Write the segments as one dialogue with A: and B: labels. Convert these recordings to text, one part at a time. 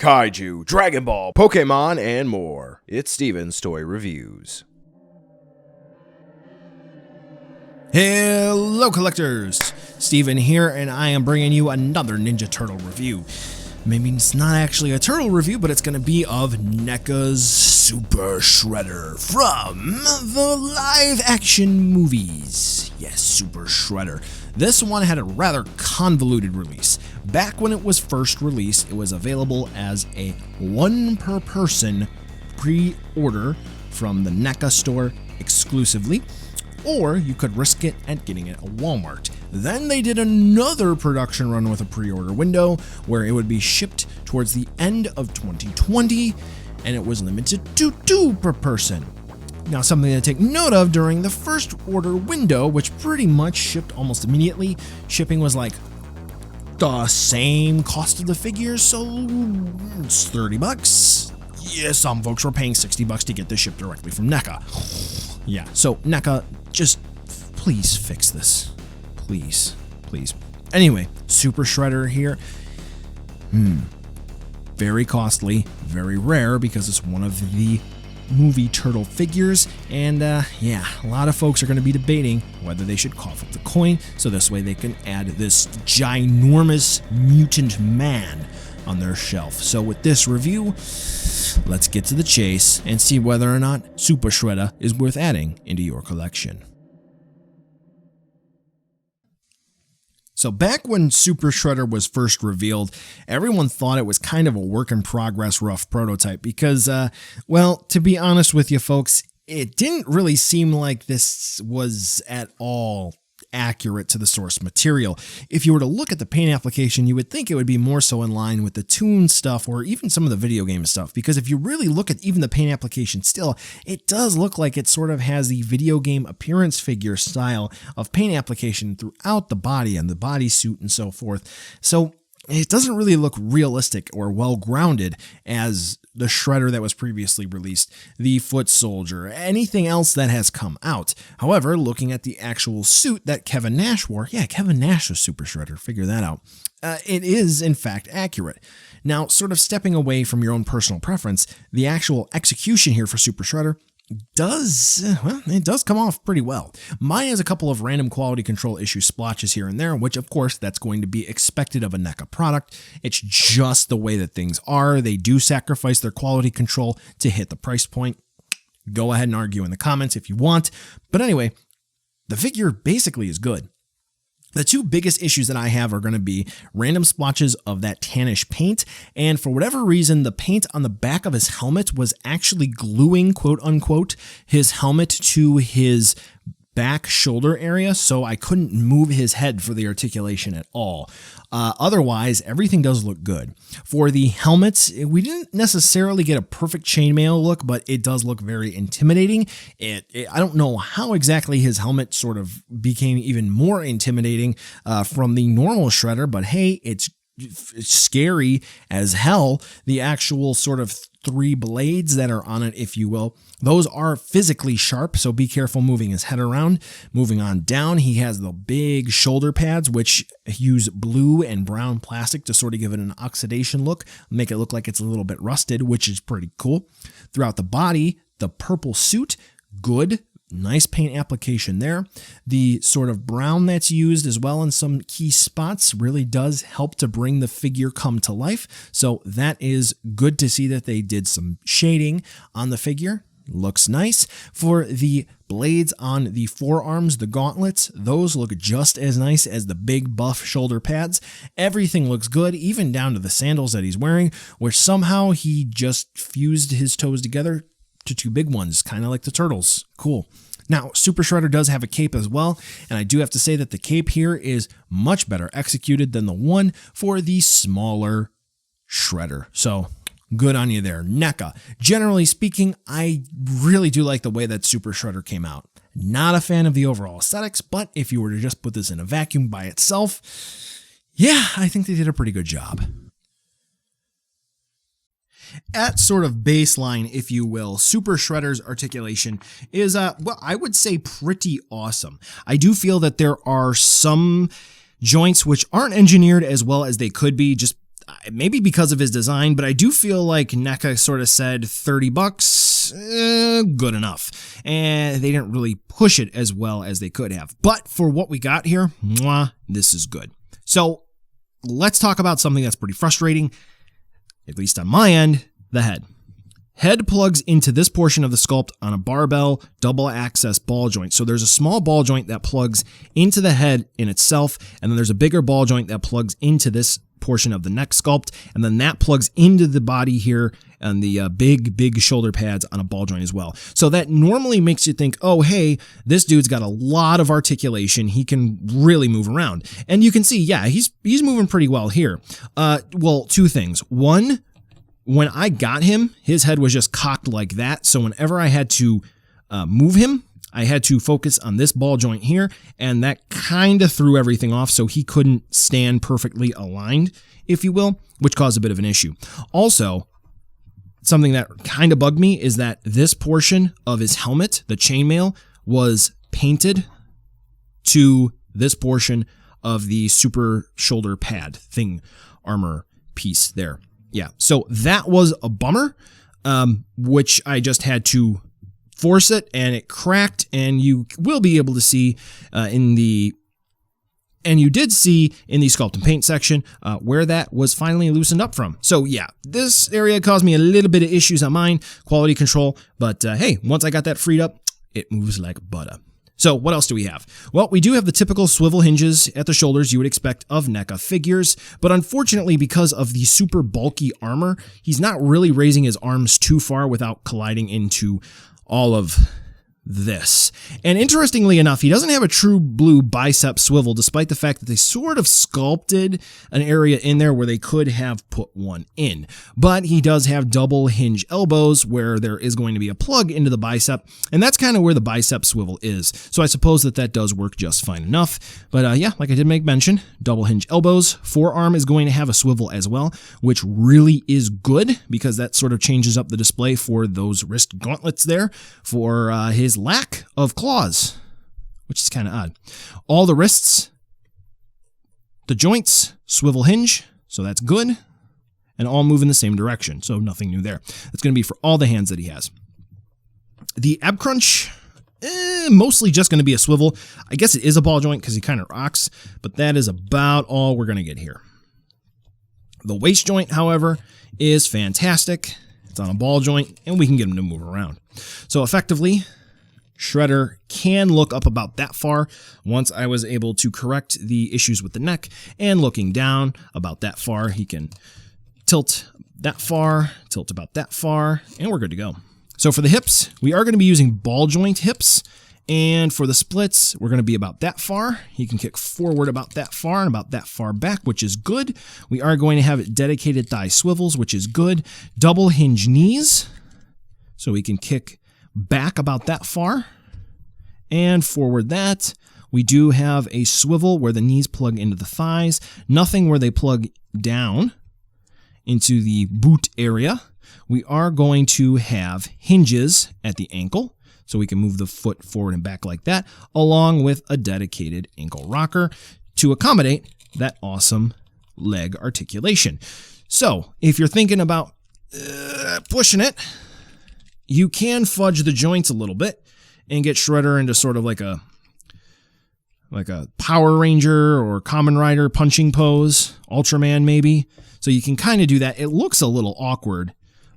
A: kaiju, Dragon Ball, Pokemon, and more. It's Steven's Toy Reviews.
B: Hello collectors, Steven here, and I am bringing you another Ninja Turtle review. Maybe it's not actually a turtle review, but it's going to be of NECA's Super Shredder from the live action movies. Yes, Super Shredder. This one had a rather convoluted release. Back when it was first released, it was available as a one per person pre-order from the NECA store exclusively, or you could risk it at getting it at Walmart. Then they did another production run with a pre-order window where it would be shipped towards the end of 2020, and it was limited to 2 per person. Now, something to take note of, during the first order window, which pretty much shipped almost immediately, shipping was like the same cost of the figures, so it's $30. Yeah, some folks were paying $60 to get this shipped directly from NECA. Yeah, so NECA, just please fix this. Please. Anyway, Super Shredder here. Very costly, very rare because it's one of the movie turtle figures, and yeah, a lot of folks are going to be debating whether they should cough up the coin so this way they can add this ginormous mutant man on their shelf. So with this review, let's get to the chase and see whether or not Super Shredder is worth adding into your collection. So back when Super Shredder was first revealed, everyone thought it was kind of a work in progress rough prototype because, well, to be honest with you folks, it didn't really seem like this was at all accurate to the source material. If you were to look at the paint application, you would think it would be more so in line with the Toon stuff or even some of the video game stuff, because if you really look at even the paint application still, it does look like it sort of has the video game appearance figure style of paint application throughout the body and the bodysuit and so forth. So it doesn't really look realistic or well-grounded as the Shredder that was previously released, the Foot Soldier, anything else that has come out. However, looking at the actual suit that Kevin Nash wore, yeah, Kevin Nash was Super Shredder, figure that out. It is, in fact, accurate. Now, sort of stepping away from your own personal preference, the actual execution here for Super Shredder it does come off pretty well. Mine has a couple of random quality control issue splotches here and there, which of course that's going to be expected of a NECA product. It's just the way that things are. They do sacrifice their quality control to hit the price point. Go ahead and argue in the comments if you want. But anyway, the figure basically is good. The two biggest issues that I have are going to be random splotches of that tannish paint, and for whatever reason, the paint on the back of his helmet was actually gluing, quote unquote, his helmet to his back shoulder area, so I couldn't move his head for the articulation at all. Otherwise, everything does look good. For the helmets, we didn't necessarily get a perfect chainmail look, but it does look very intimidating. I don't know how exactly his helmet sort of became even more intimidating from the normal Shredder, but hey, it's scary as hell. The actual sort of 3 blades that are on it, if you will, those are physically sharp, so be careful moving his head around. Moving on down, he has the big shoulder pads, which use blue and brown plastic to sort of give it an oxidation look, make it look like it's a little bit rusted, which is pretty cool. Throughout the body, the purple suit, good. Nice paint application there. The sort of brown that's used as well in some key spots really does help to bring the figure come to life. So that is good to see that they did some shading on the figure. Looks nice. For the blades on the forearms, the gauntlets, those look just as nice as the big buff shoulder pads. Everything looks good, even down to the sandals that he's wearing, where somehow he just fused his toes together to 2 big ones, kind of like the turtles. Cool. Now, Super Shredder does have a cape as well, and I do have to say that the cape here is much better executed than the one for the smaller Shredder. So, good on you there, NECA. Generally speaking, I really do like the way that Super Shredder came out. Not a fan of the overall aesthetics, but if you were to just put this in a vacuum by itself, yeah, I think they did a pretty good job. At sort of baseline, if you will, Super Shredder's articulation is, well, I would say pretty awesome. I do feel that there are some joints which aren't engineered as well as they could be, just maybe because of his design, but I do feel like NECA sort of said $30, good enough. And they didn't really push it as well as they could have. But for what we got here, this is good. So let's talk about something that's pretty frustrating, at least on my end, the head. Head plugs into this portion of the sculpt on a barbell double access ball joint. So there's a small ball joint that plugs into the head in itself, and then there's a bigger ball joint that plugs into this portion of the neck sculpt, and then that plugs into the body here and the big shoulder pads on a ball joint as well. So that normally makes you think, oh, hey, this dude's got a lot of articulation. He can really move around. And you can see, yeah, he's moving pretty well here. Well, two things. One, when I got him, his head was just cocked like that. So whenever I had to move him, I had to focus on this ball joint here, and that kind of threw everything off, so he couldn't stand perfectly aligned, if you will, which caused a bit of an issue. Also, something that kind of bugged me is that this portion of his helmet, the chainmail, was painted to this portion of the super shoulder pad thing, armor piece there. Yeah, so that was a bummer, which I just had to force it, and it cracked, and you will be able to see you did see in the sculpt and paint section where that was finally loosened up from. So yeah, this area caused me a little bit of issues on mine, quality control, but hey, once I got that freed up, it moves like butter. So what else do we have? Well, we do have the typical swivel hinges at the shoulders you would expect of NECA figures, but unfortunately, because of the super bulky armor, he's not really raising his arms too far without colliding into all of this. And interestingly enough, he doesn't have a true blue bicep swivel, despite the fact that they sort of sculpted an area in there where they could have put one in. But he does have double hinge elbows where there is going to be a plug into the bicep, and that's kind of where the bicep swivel is. So I suppose that does work just fine enough. But yeah, like I did make mention, double hinge elbows. Forearm is going to have a swivel as well, which really is good because that sort of changes up the display for those wrist gauntlets there for his lack of claws, which is kind of odd. All the wrists, the joints, swivel hinge, so that's good, and all move in the same direction, so nothing new there. That's going to be for all the hands that he has. The ab crunch, mostly just going to be a swivel. I guess it is a ball joint because he kind of rocks, but that is about all we're going to get here. The waist joint, however, is fantastic. It's on a ball joint, and we can get him to move around. So effectively, Shredder can look up about that far once I was able to correct the issues with the neck, and looking down about that far, he can tilt that far, tilt about that far, and we're good to go. So for the hips, we are going to be using ball joint hips, and for the splits, we're going to be about that far. He can kick forward about that far and about that far back, which is good. We are going to have dedicated thigh swivels, which is good. Double hinge knees, so we can kick back about that far and forward that. We do have a swivel where the knees plug into the thighs, nothing where they plug down into the boot area. We are going to have hinges at the ankle, so we can move the foot forward and back like that, along with a dedicated ankle rocker to accommodate that awesome leg articulation. So if you're thinking about pushing it, you can fudge the joints a little bit and get Shredder into sort of like a Power Ranger or Kamen Rider punching pose, Ultraman maybe. So you can kind of do that. It looks a little awkward,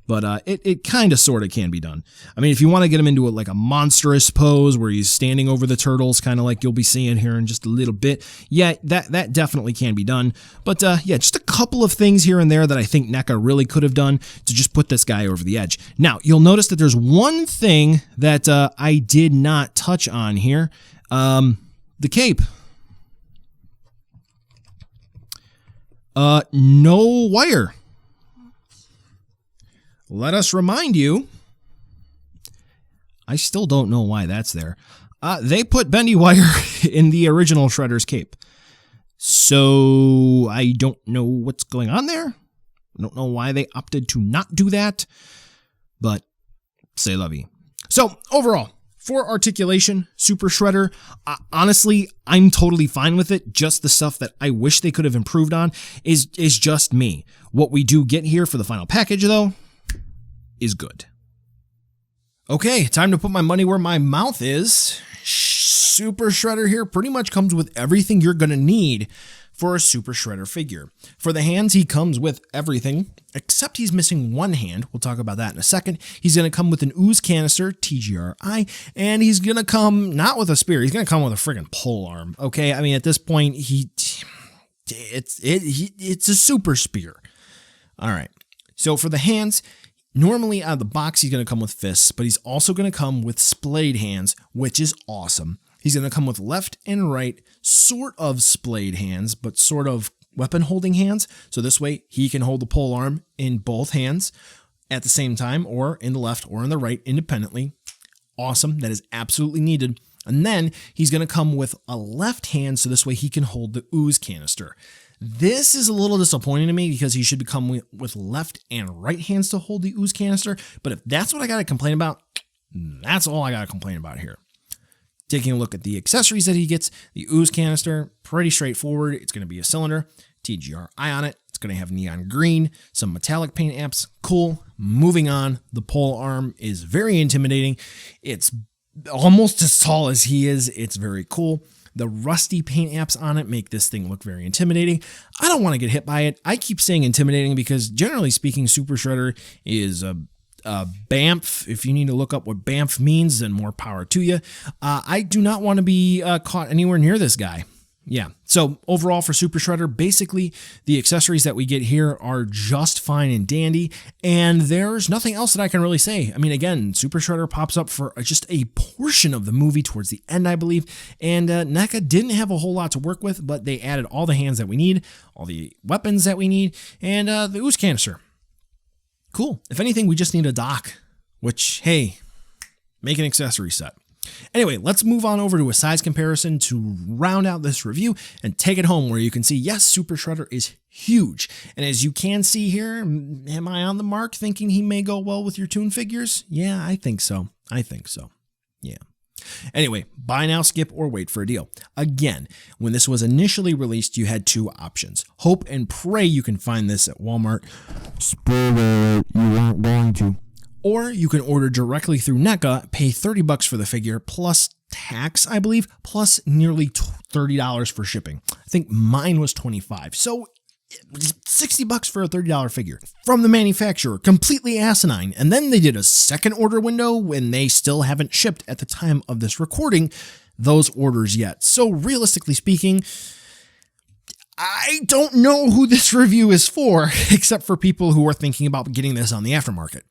B: but it kind of sort of can be done. I mean, if you want to get him into like a monstrous pose where he's standing over the turtles, kind of like you'll be seeing here in just a little bit, yeah, that definitely can be done. But yeah, just a couple of things here and there that I think NECA really could have done to just put this guy over the edge. Now, you'll notice that there's one thing that I did not touch on here. The cape. No wire. Let us remind you, I still don't know why that's there. They put bendy wire in the original Shredder's cape. So I don't know what's going on there. I don't know why they opted to not do that, but c'est la vie. So overall, For articulation, Super Shredder, honestly, I'm totally fine with it. Just the stuff that I wish they could have improved on is just me. What we do get here for the final package, though, is good. Okay, time to put my money where my mouth is. Super Shredder here pretty much comes with everything you're going to need for a Super Shredder figure. For the hands, he comes with everything, except he's missing one hand. We'll talk about that in a second. He's going to come with an Ooze canister, TGRI, and he's going to come not with a spear. He's going to come with a friggin' pole arm. Okay, I mean, at this point, it's a super spear. All right, so for the hands, normally out of the box, he's going to come with fists, but he's also going to come with splayed hands, which is awesome. He's going to come with left and right, sort of splayed hands, but sort of weapon holding hands. So this way he can hold the pole arm in both hands at the same time, or in the left or in the right independently. Awesome. That is absolutely needed. And then he's going to come with a left hand. So this way he can hold the Ooze canister. This is a little disappointing to me because he should come with left and right hands to hold the Ooze canister. But if that's what I got to complain about, that's all I got to complain about here. Taking a look at the accessories that he gets, the Ooze canister, pretty straightforward. It's going to be a cylinder, TGRI on it. It's going to have neon green, some metallic paint apps. Cool. Moving on, the pole arm is very intimidating. It's almost as tall as he is. It's very cool. The rusty paint apps on it make this thing look very intimidating. I don't want to get hit by it. I keep saying intimidating because generally speaking, Super Shredder is a BAMF. If you need to look up what BAMF means, then more power to you. I do not want to be caught anywhere near this guy. Yeah. So overall for Super Shredder, basically the accessories that we get here are just fine and dandy, and there's nothing else that I can really say. I mean, again, Super Shredder pops up for just a portion of the movie towards the end, I believe, and NECA didn't have a whole lot to work with, but they added all the hands that we need, all the weapons that we need, and the Ooze canister. Cool. If anything, we just need a dock, which, hey, make an accessory set. Anyway, let's move on over to a size comparison to round out this review and take it home, where you can see, yes, Super Shredder is huge. And as you can see here, am I on the mark thinking he may go well with your Toon figures? Yeah, I think so. Yeah. Anyway, buy now, skip, or wait for a deal. Again, when this was initially released, you had two options. Hope and pray you can find this at Walmart. Spoiler, you aren't going to. Or you can order directly through NECA, pay $30 for the figure, plus tax, I believe, plus nearly $30 for shipping. I think mine was $25. So $60 for a $30 figure from the manufacturer, completely asinine. And then they did a second order window when they still haven't shipped at the time of this recording those orders yet. So realistically speaking, I don't know who this review is for, except for people who are thinking about getting this on the aftermarket.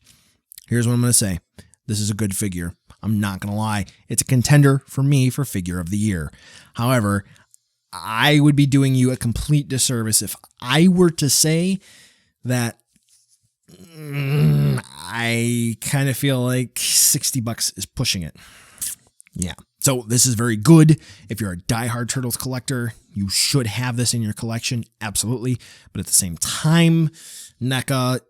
B: Here's what I'm going to say. This is a good figure. I'm not going to lie. It's a contender for me for figure of the year. However, I would be doing you a complete disservice if I were to say that I kind of feel like $60 is pushing it. Yeah. So this is very good. If you're a diehard Turtles collector, you should have this in your collection. Absolutely. But at the same time, NECA,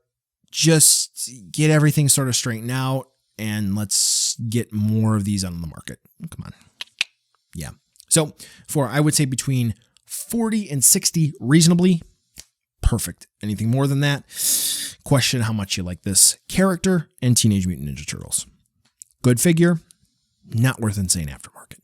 B: just get everything sort of straightened out and let's get more of these on the market. Come on. Yeah. So for, I would say between 40 and 60 reasonably, perfect. Anything more than that, question how much you like this character and Teenage Mutant Ninja Turtles. Good figure, not worth insane aftermarket.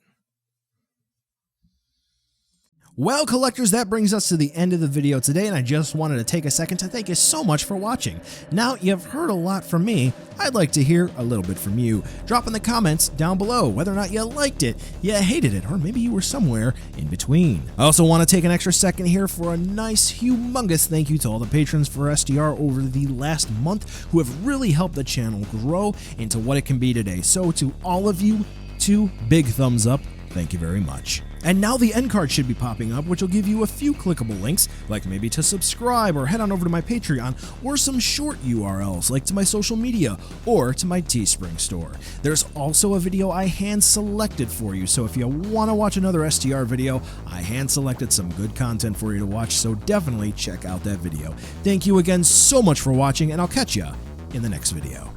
B: Well, collectors, that brings us to the end of the video today, and I just wanted to take a second to thank you so much for watching. Now, you've heard a lot from me. I'd like to hear a little bit from you. Drop in the comments down below whether or not you liked it, you hated it, or maybe you were somewhere in between. I also want to take an extra second here for a nice, humongous thank you to all the patrons for STR over the last month who have really helped the channel grow into what it can be today. So to all of you, 2 big thumbs up. Thank you very much. And now the end card should be popping up, which will give you a few clickable links, like maybe to subscribe or head on over to my Patreon, or some short URLs like to my social media or to my Teespring store. There's also a video I hand selected for you, so if you want to watch another STR video, I hand selected some good content for you to watch, so definitely check out that video. Thank you again so much for watching, and I'll catch ya in the next video.